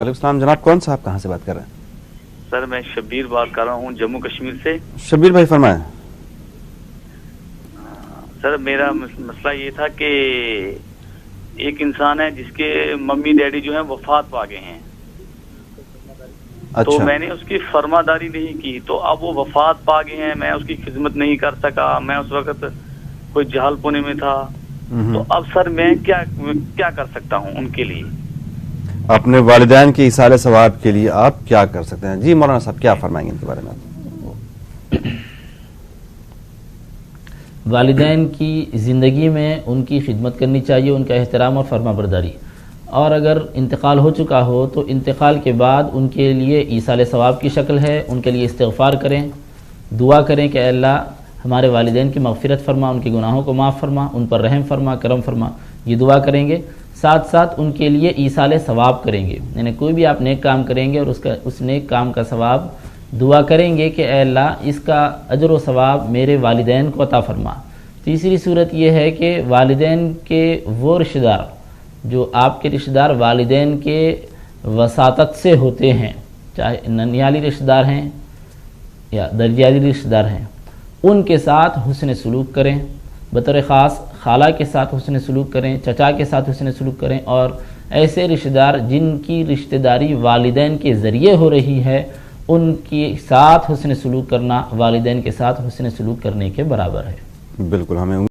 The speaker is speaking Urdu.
وعلیکم السلام جناب، کون صاحب کہاں سے بات کر رہے ہیں؟ سر میں شبیر بات کر رہا ہوں جموں کشمیر سے۔ شبیر بھائی فرمائیں۔ سر میرا مسئلہ یہ تھا کہ ایک انسان ہے جس کے ممی ڈیڈی جو ہیں وفات پا گئے ہیں، تو میں نے اس کی فرماداری نہیں کی، تو اب وہ وفات پا گئے ہیں، میں اس کی خدمت نہیں کر سکا، میں اس وقت کوئی جہل پونے میں تھا، تو اب سر میں کیا کر سکتا ہوں ان کے لیے؟ اپنے والدین کے ایصال ثواب کے لیے آپ کیا کر سکتے ہیں؟ جی مولانا صاحب کیا فرمائیں گے ان کے بارے میں؟ والدین کی زندگی میں ان کی خدمت کرنی چاہیے، ان کا احترام اور فرما برداری، اور اگر انتقال ہو چکا ہو تو انتقال کے بعد ان کے لیے ایصال ثواب کی شکل ہے، ان کے لیے استغفار کریں، دعا کریں کہ اے اللہ ہمارے والدین کی مغفرت فرما، ان کے گناہوں کو معاف فرما، ان پر رحم فرما، کرم فرما، یہ دعا کریں گے۔ ساتھ ساتھ ان کے لیے ایصال ثواب کریں گے، یعنی کوئی بھی آپ نیک کام کریں گے اور اس نیک کام کا ثواب دعا کریں گے کہ اے اللہ اس کا اجر و ثواب میرے والدین کو عطا فرما۔ تیسری صورت یہ ہے کہ والدین کے وہ رشتہ دار جو آپ کے رشتہ دار والدین کے وساطت سے ہوتے ہیں، چاہے ننیالی رشتہ دار ہیں یا درجیالی رشتہ دار ہیں، ان کے ساتھ حسن سلوک کریں، بطور خاص خالہ کے ساتھ حسن سلوک کریں، چچا کے ساتھ حسن سلوک کریں، اور ایسے رشتہ دار جن کی رشتہ داری والدین کے ذریعے ہو رہی ہے ان کے ساتھ حسن سلوک کرنا والدین کے ساتھ حسن سلوک کرنے کے برابر ہے۔ بالکل، ہمیں